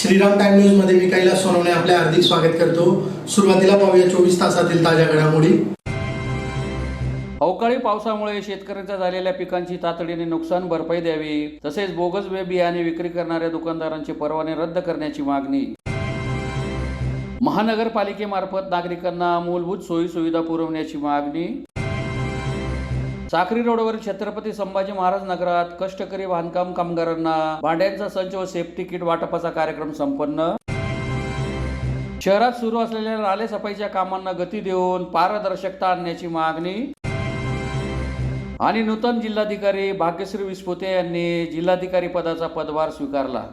Shriram time news मध्ये मी कैलास सोनवणे आपले हार्दिक स्वागत करतो। सुरुवातीला पाहूया 24 तासातील ताज्या घडामोडी। अवकाळी पावसामुळे शेतकऱ्यांच्या झालेल्या पिकांची तातडीने नुकसान भरपाई द्यावी, तसेच बोगस बियाणे विक्री करणाऱ्या दुकानदारांचे परवाने रद्द करण्याची मागणी। महानगरपालिकेमार्फत नागरिकांना मूलभूत सोयी सुविधा पुरवण्याची मागणी। साक्री रोडवरील छत्रपती संभाजी महाराज नगरात कष्टकरी बांधकाम कामगारांना भांड्यांचा संच व सेफ्टी किट वाटपाचा कार्यक्रम संपन्न। शहरात सुरू असलेल्या नाले सफाईच्या कामांना गती देऊन पारदर्शकता आणण्याची मागणी। आणि नूतन जिल्हाधिकारी भाग्यश्री विस्पुते यांनी जिल्हाधिकारी पदाचा पदभार स्वीकारला।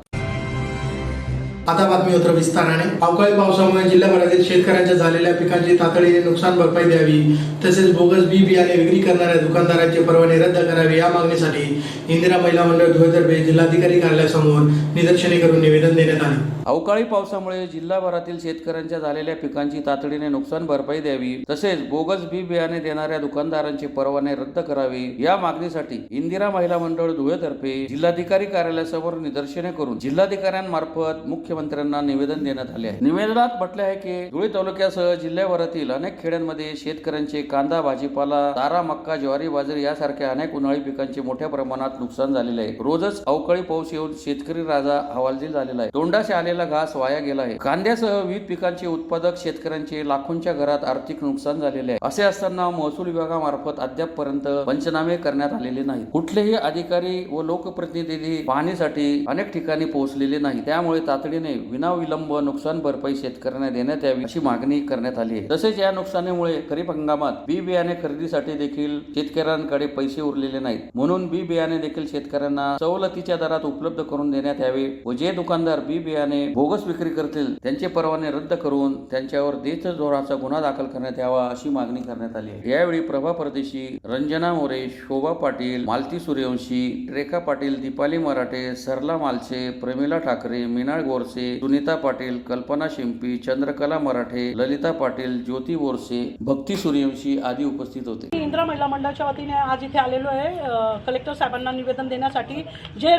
आता बातमी होत विस्ताराने। अवकाळी पावसामुळे जिल्ह्याभरातील शेतकऱ्यांच्या झालेल्या पिकांची तातडीने नुकसान भरपाई द्यावी, तसेच बोगस बियाणे विक्री करणाऱ्या दुकानदारांचे परवाने रद्द करावे या मागणीसाठी इंदिरा महिला मंडळ धुळेतर्फे जिल्हाधिकारी कार्यालयासमोर निदर्शने करून निवेदन देण्यात आले। अवकाळी पावसामुळे जिल्हाभरातील शेतकऱ्यांच्या झालेल्या पिकांची तातडीने नुकसान भरपाई द्यावी, तसेच बोगस बियाणे देणाऱ्या दुकानदारांचे परवाने रद्द करावे या मागणीसाठी इंदिरा महिला मंडळ धुळेतर्फे जिल्हाधिकारी कार्यालयासमोर निदर्शने करून जिल्हाधिकाऱ्यांमार्फत मुख्यमंत्र्यांना निवेदन देण्यात आले आहे। निवेदनात म्हटले आहे की धुळे तालुक्यासह जिल्ह्याभरातील अनेक खेड्यांमध्ये शेतकऱ्यांचे कांदा, भाजीपाला, तारा, मक्का, ज्वारी, बाजरी यासारख्या अनेक उन्हाळी पिकांचे मोठ्या प्रमाणात नुकसान झालेले आहे। रोजच अवकाळी पाऊस येऊन शेतकरी राजा हवालदिल झालेला आहे। तोंडाशी आलेला घास वाया गेला आहे। कांद्यासह विविध पिकांचे उत्पादक शेतकऱ्यांचे लाखोंच्या घरात आर्थिक नुकसान झालेले आहे। असे असताना महसूल विभागामार्फत अद्यापपर्यंत पंचनामे करण्यात आलेले नाही। कुठलेही अधिकारी व लोकप्रतिनिधी पाहणीसाठी अनेक ठिकाणी पोहोचलेले नाही। त्यामुळे तातडीने विनाविलंब नुकसान भरपाई शेतकऱ्यांना देण्यात यावी अशी मागणी करण्यात आली आहे। तसेच या नुकसानीमुळे खरीप हंगामात बियाणे खरेदीसाठी देखील शेतकऱ्यांकडे पैसे उरलेले नाहीत, म्हणून बियाणे देखील शेतकऱ्यांना सवलतीच्या दरात उपलब्ध करून देण्यात यावे व जे दुकानदार बियाणे बोगस विक्री करतील त्यांचे परवाने रद्द करून त्यांच्यावर देशद्रोहाचा गुन्हा दाखल करण्यात यावा अशी मागणी करण्यात आली आहे। यावेळी प्रभा परदेशी, रंजना मोरे, शोभा पाटील, मालती सूर्यवंशी, रेखा पाटील, दीपाली मराठे, सरला मालचे, प्रमिला ठाकरे, मीनाळ गोरसे, सुनीता पाटील, कल्पना शिंपी, चंद्रकला मराठे, ललिता पाटील, ज्योती बोरसे, भक्ती सूर्यवंशी आदी उपस्थित होते। इंदिरा महिला मंडळाच्या वतीने आज इथे आलेलो आहे कलेक्टर साहेबांना निवेदन देण्यासाठी। जे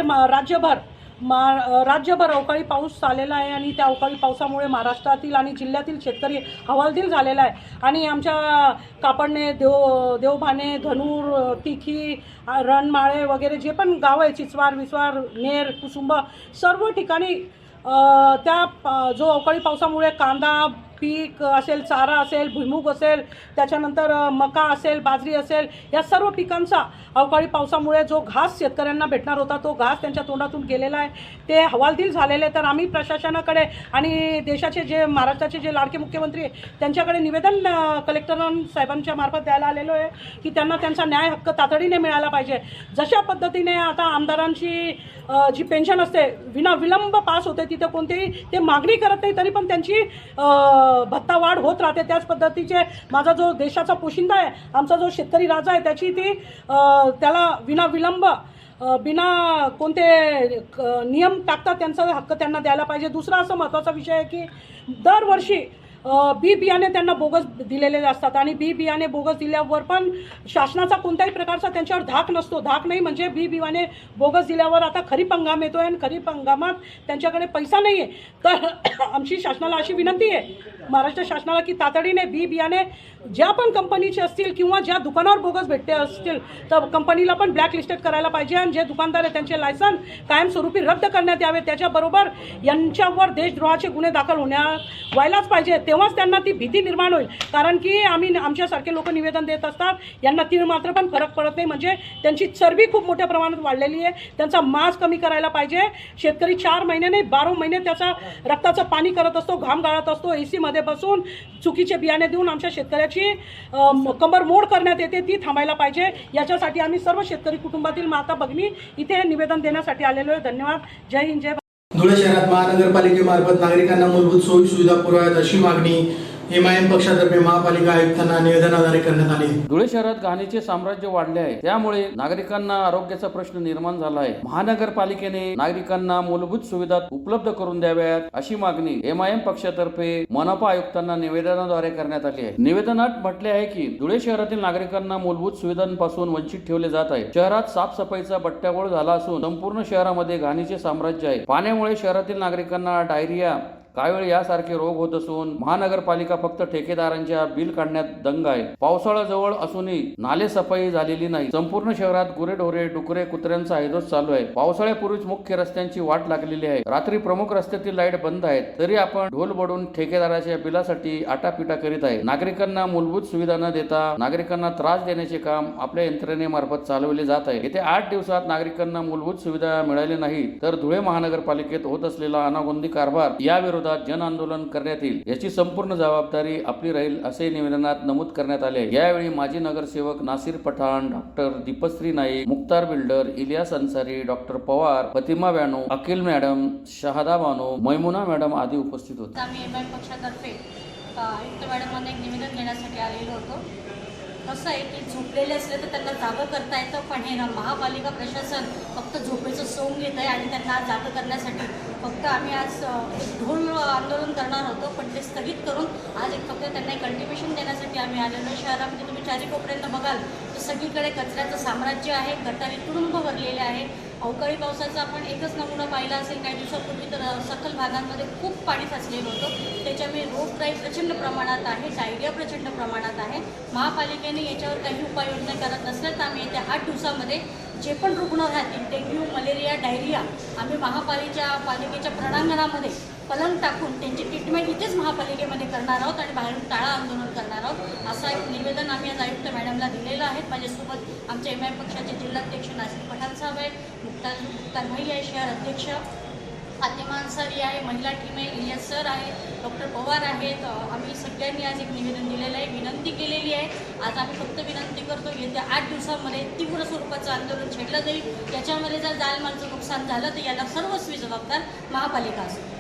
राज्यभर अवकाळी पाऊस आलेला आहे आणि त्या अवकाळी पावसामुळे महाराष्ट्रातील आणि जिल्ह्यातील शेतकरी हवालदिल झालेला आहे आणि आमच्या कापडणे, देवभाने, धनूर, तिखी, रणमाळे वगैरे जे पण गाव आहे, चिचवार, विसवार, नेर, कुसुंब सर्व ठिकाणी जो अवकाळी पावसामुळे कांदा पीक असेल, चारा असेल, भुईमूग असेल, त्याच्यानंतर मका असेल, बाजरी असेल, या सर्व पिकांचा अवकाळी पावसामुळे जो घास शेतकऱ्यांना भेटणार होता तो घास त्यांच्या तोंडातून गेलेला आहे, ते हवालदिल झालेले। तर आम्ही प्रशासनाकडे आणि देशाचे जे महाराष्ट्राचे जे लाडके मुख्यमंत्री त्यांच्याकडे निवेदन कलेक्टर साहेबांच्या मार्फत द्यायला आलेलो आहे की त्यांना त्यांचा न्याय हक्क तातडीने मिळाला पाहिजे। जशा पद्धतीने आता आमदारांची जी पेन्शन असते विनाविलंब पास होते, तिथे कोणतेही ते मागणी करत नाही तरी पण त्यांची भत्ता वाढ होत राहते। त्याच पद्धतीचे माझा जो देशाचा पोशिंदा आहे, आमचा जो शेतकरी राजा आहे, त्याची ती त्याला विनाविलंब बिना कोणते नियम टाकतात त्यांचा हक्क त्यांना द्यायला पाहिजे। दुसरा असा महत्त्वाचा विषय आहे की दरवर्षी बियाणे त्यांना बोगस दिलेले असतात आणि बियाणे बोगस दिल्यावर पण शासनाचा कोणत्याही प्रकारचा त्यांच्यावर धाक नसतो। धाक नाही म्हणजे बियाणे बोगस दिल्यावर आता खरीप हंगाम येतो आहे आणि खरीप हंगामात त्यांच्याकडे पैसा नाही आहे। तर आमची शासनाला अशी विनंती आहे, महाराष्ट्र शासनाला, की तातडीने बियाणे ज्या पण कंपनीचे असतील किंवा ज्या दुकानावर बोगस भेटते असतील तर कंपनीला पण ब्लॅकलिस्टेड करायला पाहिजे आणि जे दुकानदार आहे त्यांचे लायसन कायमस्वरूपी रद्द करण्यात यावे। त्याच्याबरोबर यांच्यावर देशद्रोहाचे गुन्हे दाखल व्हायलाच पाहिजे, तेव्हाच त्यांना ती भीती निर्माण होईल। कारण की आम्ही आमच्यासारखे लोक निवेदन देत असतात, यांना तीळ मात्र पण फरक पडत नाही, म्हणजे त्यांची चरबी खूप मोठ्या प्रमाणात वाढलेली आहे, त्यांचा मास कमी करायला पाहिजे। शेतकरी 4 महिने नाही 12 महिने त्याचा रक्ताचं पाणी करत असतो, घाम गाळत असतो, AC मध्ये बसून चुकीचे बियाणे देऊन आमच्या शेतकऱ्याची कंबर मोड करण्यात येते, ती थांबायला पाहिजे। याच्यासाठी आम्ही सर्व शेतकरी कुटुंबातील माता भगिनी इथे निवेदन देण्यासाठी आलेलो आहे। धन्यवाद। जय हिंद, जय भारत। धुळे शहरात महानगरपालिकेमार्फत नागरिकांना मूलभूत सोयी सुविधा पुरवाव्यात अशी मागणी MIM पक्षातर्फे महापालिका आयुक्तांना निवेदनाद्वारे करण्यात आले. धुळे शहरात घाणीचे साम्राज्य वाढले आहे, त्यामुळे नागरिकांना आरोग्याचा प्रश्न निर्माण झाला आहे. महानगरपालिकेने नागरिकांना मूलभूत सुविधा उपलब्ध करून द्याव्यात अशी मागणी MIM पक्षातर्फे मनपा आयुक्तांना निवेदनाद्वारे करण्यात आली आहे. निवेदनात म्हटले आहे की धुळे शहरातील नागरिकांना मूलभूत सुविधांपासून वंचित ठेवले जात आहे. शहरात साफसफाईचा बट्ट्याबोळ झाला असून संपूर्ण शहरामध्ये घाणीचे साम्राज्य आहे. पाण्यामुळे शहरातील नागरिकांना डायरिया, कावीळ यासारखे रोग होत असून महानगरपालिका फक्त ठेकेदारांच्या बिल काढण्यात दंग आहे. पावसाळा जवळ असूनही नाले सफाई झालेली नाही. संपूर्ण शहरात गुरेढोरे, डुकरे, कुत्र्यांचा हैदोस चालू आहे. पावसाळ्यापूर्वीच मुख्य रस्त्यांची वाट लागलेली आहे. रात्री प्रमुख रस्त्यातील लाईट बंद आहेत, तरी आपण ढोल बडून ठेकेदाराच्या बिलासाठी आटापिटा करीत आहे. नागरिकांना मूलभूत सुविधा न देता नागरिकांना त्रास देण्याचे काम आपल्या यंत्रणेमार्फत चालवले जात आहे. येत्या 8 दिवसात नागरिकांना मूलभूत सुविधा मिळाली नाही तर धुळे महानगरपालिकेत होत असलेला अनागोंदी कारभार याविरोधात जन आंदोलन करण्यात येईल. याची संपूर्ण जबाबदारी आपली राहील असे निवेदनात नमूद करण्यात आले. यावेळी माजी नगरसेवक Nasir Pathan, doctor Dipashri Naik, Mukhtar builder, Ilyas Ansari, doctor Pawar, Fatima Bano, Akhil madam, Shahada Bano, Maimuna madam आदी उपस्थित होते. आम्ही MIM पक्षातर्फे आयुक्त मॅडमांना एक निवेदन देण्यासाठी आलेलो होतो. कसं आहे की झोपलेले असले तर त्यांना जागं करता येतं, पण हे ना महापालिका प्रशासन फक्त झोपेचं सोंग घेत आहे आणि त्यांना जागं करण्यासाठी फक्त आम्ही आज एक ढोल आंदोलन करणार होतो, पण ते स्थगित करून आज एक फक्त त्यांना एक अल्टिमेशन देण्यासाठी आम्ही आलेलो. शहरामध्ये तुम्ही चारी कोपऱ्यांना बघाल तर सगळीकडे कचऱ्याचं साम्राज्य आहे, गटारी तुडुंब भरलेले आहे. अवकाळी पावसाचा आपण एकच नमुना पाहिला असेल काही दिवसापूर्वी, तर सखल भागांमध्ये खूप पाणी साचलेलं होतं. त्याच्यामुळे रोगराई प्रचंड प्रमाणात आहे, डायरिया प्रचंड प्रमाणात आहे. महापालिकेने याच्यावर काही उपाययोजना करत नसल्या तर आम्ही येत्या 8 दिवसामध्ये जे पण रुग्ण राहतील, डेंग्यू, मलेरिया, डायरिया, आम्ही पालिकेच्या प्रणांगणामध्ये पलंग टाकून त्यांची ट्रीटमेंट इथेच महापालिकेमध्ये करणार आहोत आणि बाहेरून टाळा आंदोलन करणार आहोत. असं एक निवेदन आम्ही आज आयुक्त मॅडमला दिलेलं आहे. माझ्यासोबत आमच्या MIM पक्षाचे जिल्हाध्यक्ष नासिर पठाण साहेब आहेत, मुक्तार भाई आहे, शहर अध्यक्ष फातिमा अन्सारी आहे, महिला टीम आहे, इलियास सर आहे, डॉक्टर पवार आहेत. आम्ही सगळ्यांनी आज एक निवेदन दिलेलं आहे, विनंती केलेली आहे. आज आम्ही फक्त विनंती करतो, येत्या 8 दिवसामध्ये तीव्र स्वरूपाचं आंदोलन छेडलं जाईल. याच्यामध्ये जर जालमालचं नुकसान झालं तर याला सर्वस्वी जबाबदार महापालिका असेल.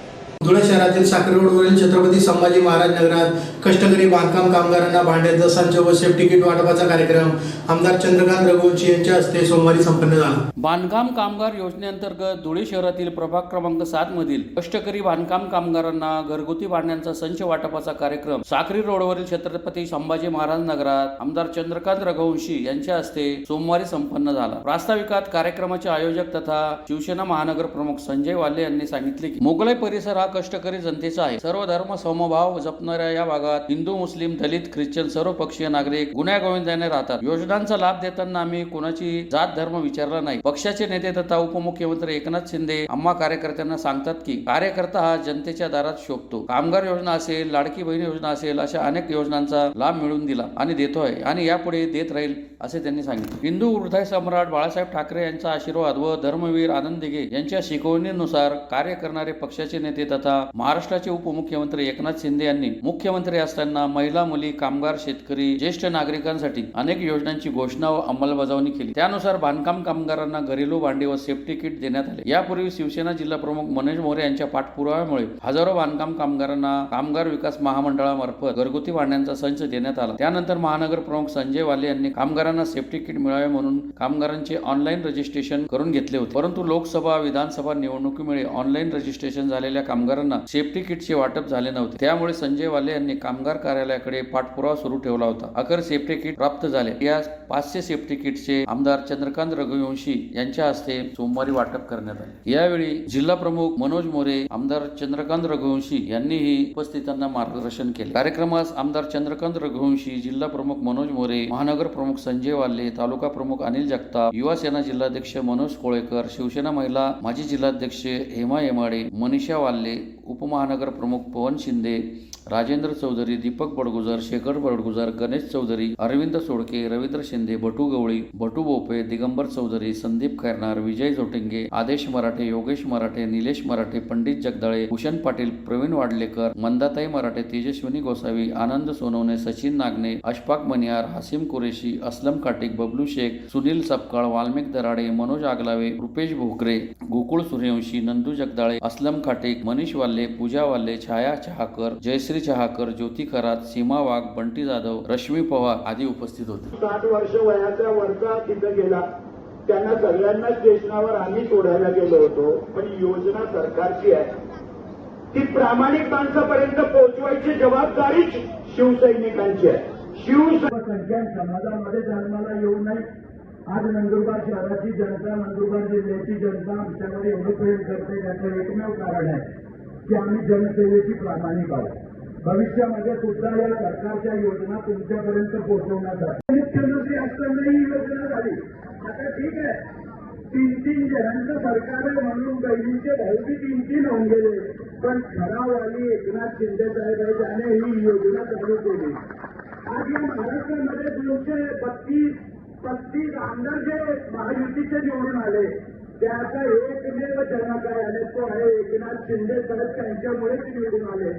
धुळे शहरातील साखरे रोडवरील छत्रपती संभाजी महाराज नगरात कष्टकरी बांधकाम कामगारांना भांड्याचा संच व सेफ्टी किट वाटपाचा कार्यक्रम आमदार चंद्रकांत रघुवंशी यांच्या हस्ते सोमवारी संपन्न झाला. बांधकाम कामगार योजनेअंतर्गत धुळे शहरातील प्रभाग क्रमांक 7 मधील कष्टकरी बांधकाम कामगारांना घरगुती भांड्यांचा संच वाटपाचा कार्यक्रम साखरी रोडवरील छत्रपती संभाजी महाराज नगरात आमदार चंद्रकांत रघुवंशी यांच्या हस्ते सोमवारी संपन्न झाला. प्रास्ताविकात कार्यक्रमाचे आयोजक तथा शिवसेना महानगर प्रमुख संजय वाल्ले यांनी सांगितले की मोगलाई परिसर हा कष्टकरी जनतेचा आहे. सर्व धर्म समभाव जपणाऱ्या या भागात हिंदू, मुस्लिम, दलित, ख्रिश्चन सर्व पक्षीय नागरिक गुण्यागोविंदाने राहतात. योजनांचा लाभ देताना आम्ही कोणाची जात धर्म विचारला नाही. पक्षाचे नेते तथा उपमुख्यमंत्री एकनाथ शिंदे आम्हा कार्यकर्त्यांना सांगतात की कार्यकर्ता हा जनतेच्या दारात शोभतो. कामगार योजना असेल, लाडकी बहीण योजना असेल, अशा अनेक योजनांचा लाभ मिळवून दिला आणि देतोय आणि यापुढे देत राहील असे त्यांनी सांगितले. हिंदू हृदय सम्राट बाळासाहेब ठाकरे यांचा आशीर्वाद व धर्मवीर आनंद दिघे यांच्या शिकवणीनुसार कार्य करणारे पक्षाचे नेते तथा महाराष्ट्राचे उपमुख्यमंत्री एकनाथ शिंदे यांनी मुख्यमंत्री असताना महिला, मुली, कामगार, शेतकरी, ज्येष्ठ नागरिकांसाठी अनेक योजनांची घोषणा व अंमलबजावणी केली. त्यानुसार बांधकाम कामगारांना घरेलू भांडी व सेफ्टी किट देण्यात आले. यापूर्वी शिवसेना जिल्हा प्रमुख मनोज मोरे यांच्या पाठपुराव्यामुळे हजारो बांधकाम कामगारांना कामगार विकास महामंडळामार्फत घरगुती भांड्यांचा संच देण्यात आला. त्यानंतर महानगर प्रमुख संजय वाले यांनी कामगारांना सेफ्टी किट मिळावे म्हणून कामगारांचे ऑनलाईन रजिस्ट्रेशन करून घेतले होते. परंतु लोकसभा, विधानसभा निवडणुकीमुळे ऑनलाईन रजिस्ट्रेशन झालेल्या कामगारांना सेफ्टी किटचे वाटप झाले नव्हते. त्यामुळे संजय वाले यांनी कामगार कार्यालयाकडे पाठपुरावा सुरू ठेवला होता. अखेर सेफ्टी किट प्राप्त झाले. या 500 सेफ्टी किटचे आमदार चंद्रकांत रघुवंशी यांच्या हस्ते सोमवारी वाटप करण्यात आले. यावेळी जिल्हा प्रमुख मनोज मोरे, आमदार चंद्रकांत रघुवंशी यांनीही उपस्थितांना मार्गदर्शन केले. कार्यक्रमास आमदार चंद्रकांत रघुवंशी, जिल्हा प्रमुख मनोज मोरे, महानगर प्रमुख संजय वाल्ले, तालुका प्रमुख अनिल जगताप, युवा सेना जिल्हाध्यक्ष मनोज कोळेकर, शिवसेना महिला माजी जिल्हाध्यक्ष हेमा येमाडे, मनीषा वाल्ले, उपमहानगर प्रमुख पवन शिंदे, राजेंद्र चौधरी, दीपक बडगुजर, शेखर बडगुजर, गणेश चौधरी, अरविंद सोडके, रवींद्र शिंदे, बटू गवळी, बटू बोपे, दिगंबर चौधरी, संदीप खैरनार, विजय जोटिंगे, आदेश मराठे, योगेश मराठे, निलेश मराठे, पंडित जगदाळे, भूषण पाटील, प्रवीण वाडलेकर, मंदाताई मराठे, तेजस्विनी गोसावी, आनंद सोनवणे, सचिन नागने, अशफाक मनियार, हासिम कुरेशी, असलम काटिक, बबलू शेख, सुनील सपकाळ, वाल्मिक दराडे, मनोज आगलावे, रुपेश भोकरे, गोकुळ सूर्यवंशी, नंदू जगदाळे, असलम काटिक, मनीष वाल्ले, पूजा वाल्ले, छाया चहाकर, जयश्री जयश्री चहाकर, ज्योती खरात, सीमा वाघ, बंटी जाधव, रश्मी पवार आदी उपस्थित होते. 60 वर्ष वयाच्या वरचा तिथं गेला त्यांना सगळ्यांना स्टेशनावर आम्ही सोडायला गेलो होतो. पण योजना सरकारची आहे, ती प्रामाणिक माणसापर्यंत पोहोचवायची जबाबदारी शिवसैनिकांची आहे. शिवसंख्या समाजामध्ये जन्माला येऊ नये. आज नंदुरबार शहराची जनता, नंदुरबार जिल्ह्याची जनता आमच्याकडे एवढं प्रेम करते, त्याचं एकमेव कारण आहे की आम्ही जनसेवेची प्रामाणिक आहोत. भविष्यामध्ये सुद्धा या सरकारच्या योजना तुमच्यापर्यंत पोहोचवण्यासाठी मुख्यमंत्री असतानाही ही योजना झाली. आता ठीक आहे, 3 जणांचं सरकार आहे म्हणून बहिणीचे भाऊ बी 3 होऊन गेले, पण ठराववाली एकनाथ शिंदे साहेब आहे ज्याने ही योजना चालू केली. आज या महाराष्ट्रामध्ये 232-35 आमदार जे महायुतीचे निवडून आले त्याचा एकमेव जनक आहे आणि तो आहे एकनाथ शिंदे साहेब. त्यांच्यामुळेच निवडून आले.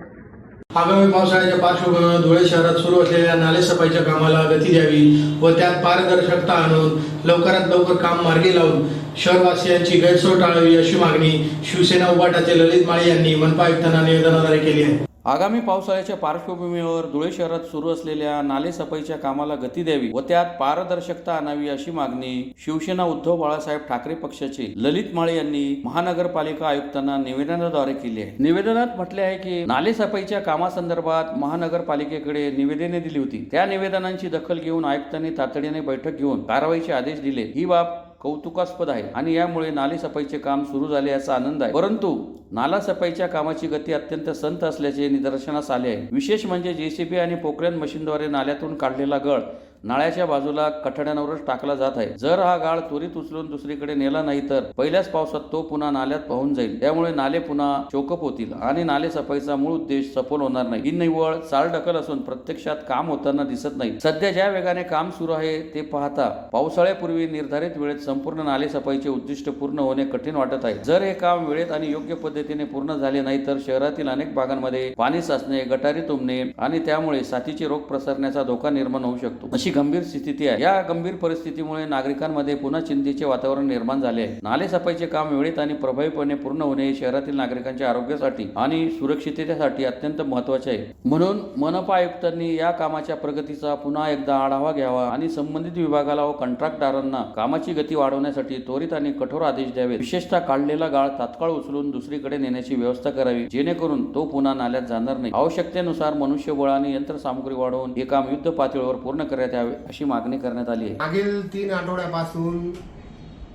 आगामी पावसाळ्याच्या पार्श्वभूमीवर धुळे शहरात सुरू असलेल्या नालेसफाईच्या कामाला गती द्यावी व त्यात पारदर्शकता आणून लवकरात लवकर काम मार्गी लावून शहरवासियांची गैरसोय टाळावी अशी मागणी शिवसेना उभाटाचे ललित माळी यांनी मनपा आयुक्तांना निवेदनाद्वारे केली आहे. आगामी पावसाळ्याच्या पार्श्वभूमीवर धुळे शहरात सुरू असलेल्या नालेसफाईच्या कामाला गती द्यावी व त्यात पारदर्शकता आणावी अशी मागणी शिवसेना उद्धव बाळासाहेब ठाकरे पक्षाचे ललित माळे यांनी महानगरपालिका आयुक्तांना निवेदनाद्वारे केली आहे. निवेदनात म्हटले आहे की नालेसफाईच्या कामासंदर्भात महानगरपालिकेकडे निवेदने दिली होती. त्या निवेदनांची दखल घेऊन आयुक्तांनी तातडीने बैठक घेऊन कारवाईचे आदेश दिले. ही बाब कौतुकास्पद आहे आणि यामुळे नाले सफाईचे काम सुरू झाले याचा आनंद आहे. परंतु नाला सफाईच्या कामाची गती अत्यंत संथ असल्याचे निदर्शनास आले आहे. विशेष म्हणजे जेसीबी आणि पोकलेन मशीनद्वारे नाल्यातून काढलेला गळ नाळ्याच्या बाजूला कठड्यांवरच टाकला जात आहे. जर हा गाळ त्वरित उचलून दुसरीकडे नेला नाही तर पहिल्याच पावसात तो पुन्हा नाल्यात वाहून जाईल. त्यामुळे नाले पुन्हा चोकअप होतील आणि नाले सफाईचा मूळ उद्देश सफल होणार नाही. ही निव्वळ चालढकल असून प्रत्यक्षात काम होताना दिसत नाही. सध्या ज्या वेगाने काम सुरू आहे ते पाहता पावसाळ्यापूर्वी निर्धारित वेळेत संपूर्ण नाले सफाईचे उद्दिष्ट पूर्ण होणे कठीण वाटत आहे. जर हे काम वेळेत आणि योग्य पद्धतीने पूर्ण झाले नाही तर शहरातील अनेक भागांमध्ये पाणी साचणे, गटारी तुंबणे आणि त्यामुळे साथीचे रोग प्रसरण्याचा धोका निर्माण होऊ शकतो. अशी गंभीर स्थिती आहे. या गंभीर परिस्थितीमुळे नागरिकांमध्ये पुन्हा चिंतेचे वातावरण निर्माण झाले आहे. नाले सफाईचे काम वेळेत आणि प्रभावीपणे पूर्ण होणे शहरातील नागरिकांच्या आरोग्यासाठी आणि सुरक्षिततेसाठी अत्यंत महत्त्वाचे आहे. म्हणून मनपा आयुक्तांनी या कामाच्या प्रगतीचा पुन्हा एकदा आढावा घ्यावा आणि संबंधित विभागाला व कंत्राटदारांना कामाची गती वाढवण्यासाठी त्वरित आणि कठोर आदेश द्यावे. विशेषतः काढलेला गाळ तात्काळ उचलून दुसरीकडे नेण्याची व्यवस्था करावी जेणेकरून तो पुन्हा नाल्यात जाणार नाही. आवश्यकतेनुसार मनुष्यबळ आणि यंत्रसामुग्री वाढवून हे काम युद्ध पातळीवर पूर्ण करण्यात यावे अशी मागणी करण्यात आली आहे. मागील 3 आठवड्यापासून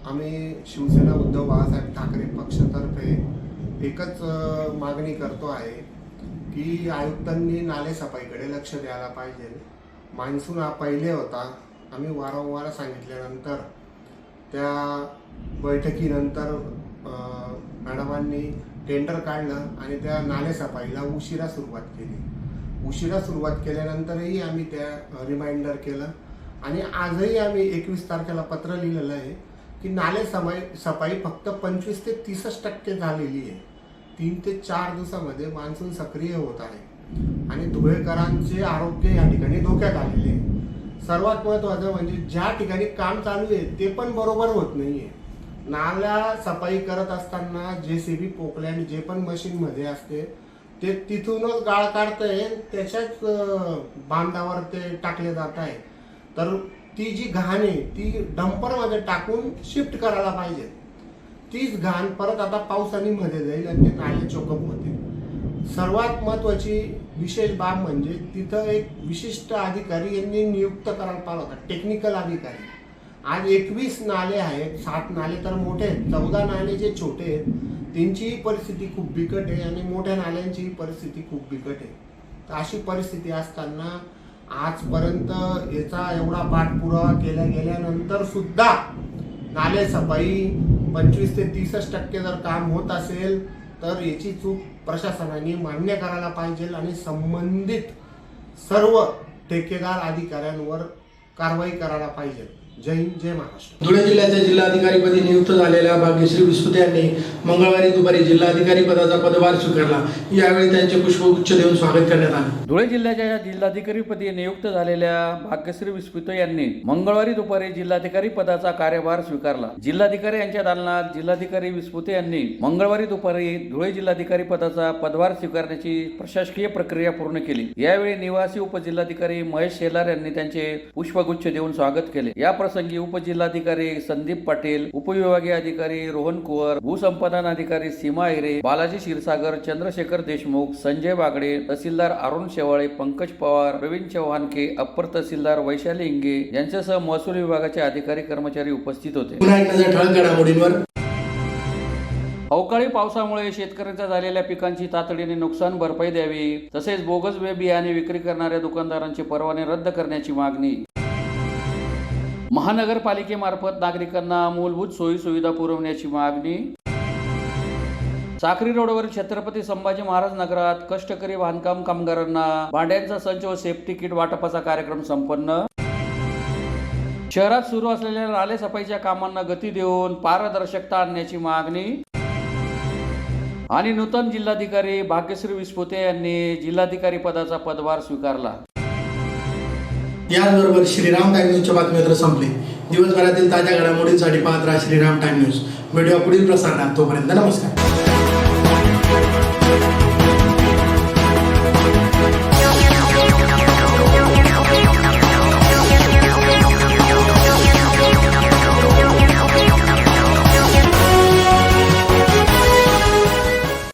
आम्ही शिवसेना उद्धव बाळासाहेब ठाकरे पक्षातर्फे एकच मागणी करतो आहे की आयुक्तांनी नालेसफाईकडे लक्ष द्यायला पाहिजे. मान्सून हा पहिले होता. आम्ही वारंवार सांगितल्यानंतर त्या बैठकीनंतर मॅडमांनी टेंडर काढलं आणि त्या नालेसफाईला उशिरा सुरुवात केली. उशिरा सुरुवात केल्यानंतरही आम्ही त्या रिमाइंडर केलं आणि आजही आम्ही 21 तारखेला पत्र लिहिलेलं आहे की नाले सफाई फक्त 25 ते 30% झालेली आहे. 3 ते 4 दिवसामध्ये मान्सून सक्रिय होत आहे आणि धुळेकरांचे आरोग्य या ठिकाणी धोक्यात आलेले आहे. सर्वात महत्त्वाचं म्हणजे ज्या ठिकाणी काम चालू आहे ते पण बरोबर होत नाहीये. नाला सफाई करत असताना जेसीबी पोकलँड जे पण मशीनमध्ये असते ते तिथूनच गाळ काढतंय, त्याच्याच बांधावर ते टाकले जात आहे. तर ती जी घाण आहे ती डंपरमध्ये टाकून शिफ्ट करायला पाहिजे. तीच घाण परत आता पावसाने मध्ये जाईल आणि ते नाले चोकअप होते. सर्वात महत्वाची विशेष बाब म्हणजे तिथं एक विशिष्ट अधिकारी यांनी नियुक्त करायला पाहिजे होता, टेक्निकल अधिकारी. आज 21 नाले आहेत. 7 नाले तर मोठे आहेत, 14 नाले जे छोटे आहेत त्यांचीही परिस्थिती खूप बिकट आहे आणि मोठ्या नाल्यांचीही परिस्थिती खूप बिकट आहे. तर अशी परिस्थिती असताना आजपर्यंत याचा एवढा पाठपुरावा गेल्यानंतर सुद्धा नाले सफाई 25 ते 30% जर काम होत असेल तर याची चूक प्रशासनाने मान्य करायला पाहिजे आणि संबंधित सर्व ठेकेदार अधिकाऱ्यांवर कारवाई करायला पाहिजे. जय हिंद, जय महाराष्ट्र. धुळे जिल्ह्याच्या जिल्हाधिकारीपदी नियुक्त झालेल्या भाग्यश्री विस्पुते यांनी मंगळवारी दुपारी जिल्हाधिकारी पदाचा पदभार स्वीकारला. यावेळी त्यांचे पुष्पगुच्छ देऊन स्वागत करण्यात आले. धुळे जिल्ह्याच्या जिल्हाधिकारीपदी नियुक्त झालेल्या भाग्यश्री विस्पुते यांनी मंगळवारी दुपारी जिल्हाधिकारी पदाचा कार्यभार स्वीकारला. जिल्हाधिकारी यांच्या दालनात जिल्हाधिकारी विस्पुते यांनी मंगळवारी दुपारी धुळे जिल्हाधिकारी पदाचा पदभार स्वीकारण्याची प्रशासकीय प्रक्रिया पूर्ण केली. यावेळी निवासी उपजिल्हाधिकारी महेश शेलार यांनी त्यांचे पुष्पगुच्छ देऊन स्वागत केले. या प्रसंगी उपजिल्हाधिकारी संदीप पाटील, उपविभागीय अधिकारी रोहन कुवर, भूसंपादन अधिकारी सीमा हिरे, बालाजी क्षीरसागर, चंद्रशेखर देशमुख, संजय बागडे, तहसीलदार अरुण शेवाळे, पंकज पवार, प्रवीण चव्हाणके, अप्पर तहसीलदार वैशाली इंगे यांच्यासह महसूल विभागाचे अधिकारी कर्मचारी उपस्थित होते. पुन्हा एक नजर ठळक घडामोडींवर. अवकाळी पावसामुळे शेतकऱ्यांच्या झालेल्या पिकांची तातडीने नुकसान भरपाई द्यावी, तसेच बोगस बियाणे विक्री करणाऱ्या दुकानदारांचे परवाने रद्द करण्याची मागणी. महानगरपालिकेमार्फत नागरिकांना मूलभूत सोयी सुविधा पुरवण्याची मागणी. साक्री रोडवर छत्रपती संभाजी महाराज नगरात कष्टकरी बांधकाम कामगारांना भांड्यांचा संच व सेफ्टी किट वाटपाचा कार्यक्रम संपन्न. शहरात सुरू असलेल्या नाले सफाईच्या कामांना गती देऊन पारदर्शकता आणण्याची मागणी. आणि नूतन जिल्हाधिकारी भाग्यश्री विस्पुते यांनी जिल्हाधिकारी पदाचा पदभार स्वीकारला. याचबरोबर श्रीराम टाइम न्यूजच्या बातमीपत्र संपले. दिवसभरातील ताज्या घडामोडींसाठी पाहत राहा श्रीराम टाइम न्यूज. भेटूया पुढील प्रसारणात. तोपर्यंत नमस्कार.